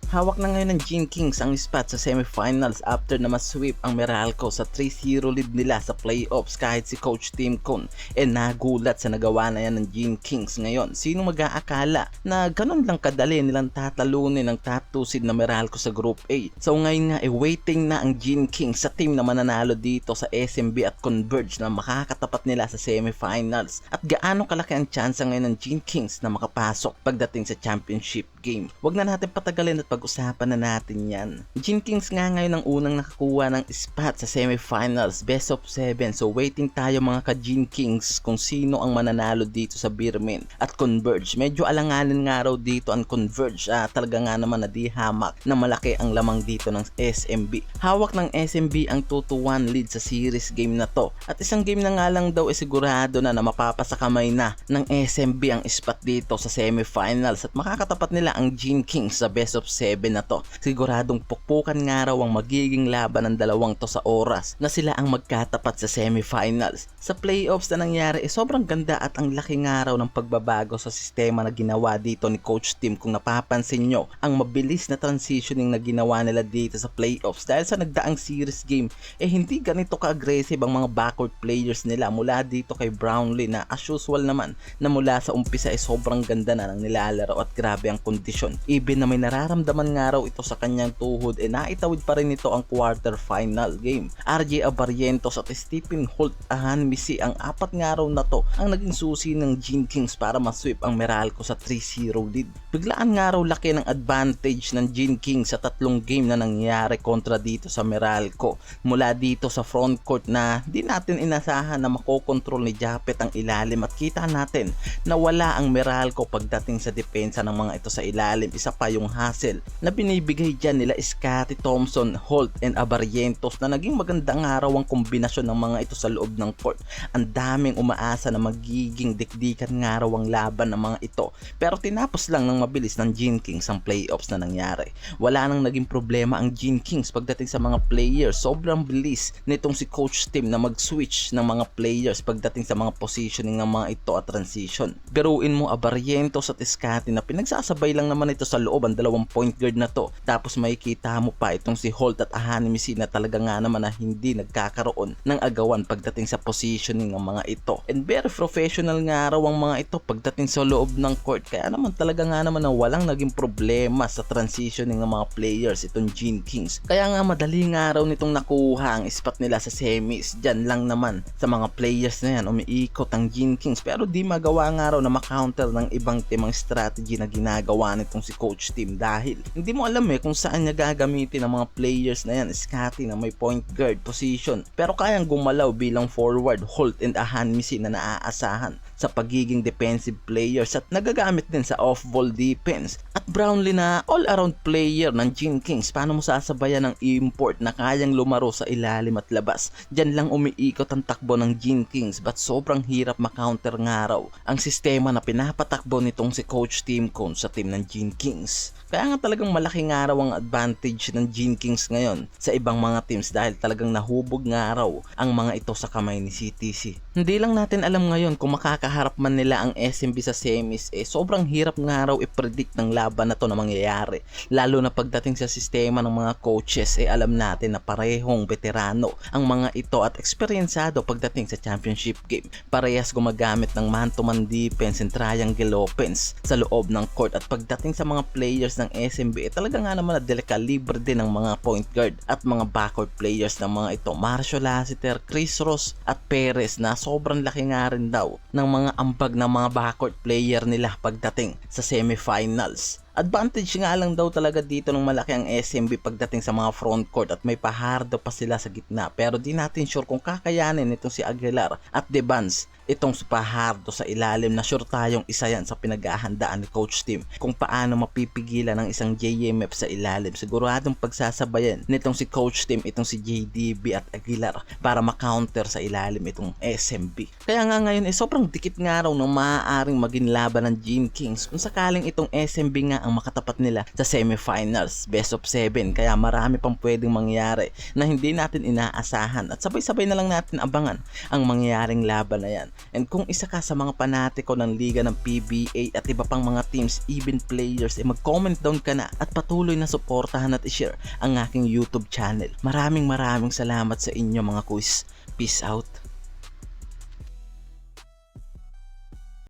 Hawak na ngayon ng Gene Kings ang spot sa semifinals after na masweep ang Meralco sa 3-0 lead nila sa playoffs kahit si Coach Tim Con nagulat sa nagawa na yan ng Gene Kings ngayon. Sino mag-aakala na ganun lang kadali nilang tatalunin ng top 2 seed na Meralco sa Group A. So ngayon nga waiting na ang Gene Kings sa team na mananalo dito sa SMB at Converge na makakatapat nila sa semifinals. At gaano kalaki ang chance ngayon ng Gene Kings na makapasok pagdating sa championship game. Huwag na natin patagalin at pag-usapan na natin yan. Gene Kings nga ngayon ang unang nakakuha ng spot sa semifinals, best of 7. So waiting tayo mga ka-Gene Kings kung sino ang mananalo dito sa Birmin at Converge. Medyo alanganin nga raw dito ang Converge. Talaga nga naman na di hamak na malaki ang lamang dito ng SMB. Hawak ng SMB ang 2-1 lead sa series game na to. At isang game na nga lang daw sigurado na mapapasakamay na ng SMB ang spot dito sa semifinals at makakatapat nila ang Gene Kings sa best of 7 na to. Siguradong pukpukan nga raw ang magiging laban ng dalawang to sa oras na sila ang magkatapat sa semifinals. Sa playoffs na nangyari sobrang ganda at ang laki nga raw ng pagbabago sa sistema na ginawa dito ni Coach Tim. Kung napapansin nyo, ang mabilis na transitioning na ginawa nila dito sa playoffs dahil sa nagdaang series game hindi ganito ka-aggressive ang mga backward players nila mula dito kay Brownlee na as usual naman na mula sa umpisa sobrang ganda na ng nilalaro at grabe ang kondisyon. Even na may nararamdaman nga raw ito sa kanyang tuhod naitawid pa rin ito ang quarter-final game. RJ Abarientos at Stephen Holt Ahanmisi ang apat nga raw na to ang naging susi ng Gene Kings para masweep ang Meralco sa 3-0 lead. Biglaan nga raw laki ng advantage ng Gene Kings sa tatlong game na nangyari kontra dito sa Meralco. Mula dito sa front court na di natin inasahan na makokontrol ni Japet ang ilalim at kita natin na wala ang Meralco pagdating sa depensa ng mga ito sa ilalim. Isa pa yung hassle na binibigay dyan nila Scottie Thompson, Holt and Abarientos na naging magandang araw ang kombinasyon ng mga ito sa loob ng court. Ang daming umaasa na magiging dikdikan nga raw ang laban ng mga ito pero tinapos lang ng mabilis ng Gene Kings ang playoffs na nangyari. Wala nang naging problema ang Gene Kings pagdating sa mga players. Sobrang bilis nitong si Coach Tim na mag-switch ng mga players pagdating sa mga positioning ng mga ito at transition. Garuin mo Abarientos at Scottie na pinagsasabay lang naman ito sa loob ang dalawang point guard na to. Tapos makikita mo pa itong si Holt at Ahanmisi na talaga nga naman na hindi nagkakaroon ng agawan pagdating sa positioning ng mga ito. And very professional nga raw ang mga ito pagdating sa loob ng court. Kaya naman talaga nga naman na walang naging problema sa transitioning ng mga players itong Gene Kings. Kaya nga madali nga raw nitong nakuha ang spot nila sa semis. Diyan lang naman sa mga players na yan umiikot ang Gene Kings pero di magawa nga raw na makounter ng ibang team ang strategy na ginagawa nitong si Coach Tim dahil hindi mo alam kung saan niya gagamitin ang mga players na yan. Scottie na may point guard position pero kayang gumalaw bilang forward. Holt and Ahanmisi na naaasahan sa pagiging defensive players at nagagamit din sa off-ball defense. At Brownlee na all-around player ng Gene Kings. Paano mo sasabayan ng import na kayang lumaro sa ilalim at labas? Diyan lang umiikot ang takbo ng Gene Kings but sobrang hirap makounter nga raw ang sistema na pinapatakbo nitong si Coach Tim Con sa team ng Gene Kings. Kaya nga talagang malaki nga raw ang advantage ng Gene Kings ngayon sa ibang mga teams dahil talagang nahubog nga raw ang mga ito sa kamay ni CTC. Hindi lang natin alam ngayon kung makakaharap man nila ang SMB sa semis sobrang hirap nga raw i-predict ng laban na to na mangyayari. Lalo na pagdating sa sistema ng mga coaches alam natin na parehong veterano ang mga ito at eksperyensado pagdating sa championship game. Parehas gumagamit ng man-to-man defense and triangle offense sa loob ng court at pagdating sa mga players ng SMB talaga nga naman na delikalibre din ng mga point guard at mga backward players ng mga ito. Marshall Lassiter, Chris Ross at Perez na sobrang laki nga rin daw ng mga ambag ng mga backward player nila pagdating sa semifinals. Advantage nga lang daw talaga dito ng malaki ang SMB pagdating sa mga front court at may pahardo pa sila sa gitna pero di natin sure kung kakayanin itong si Aguilar at Devans itong pahardo sa ilalim na sure tayong isa yan sa pinaghahandaan ni Coach Tim kung paano mapipigilan ng isang JMF sa ilalim. Siguradong pagsasabayan nitong si Coach Tim itong si JDB at Aguilar para makounter sa ilalim itong SMB. Kaya nga ngayon sobrang dikit nga raw ng maaaring maging laban ng Gene Kings kung sakaling itong SMB nga ang makatapat nila sa semifinals, best of 7. Kaya marami pang pwedeng mangyari na hindi natin inaasahan at sabay-sabay na lang natin abangan ang mangyayaring laban na yan. And kung isa ka sa mga panatiko ng liga ng PBA at iba pang mga teams, even players, mag-comment down ka na at patuloy na suportahan at i-share ang aking YouTube channel. Maraming salamat sa inyo mga kuys. Peace out.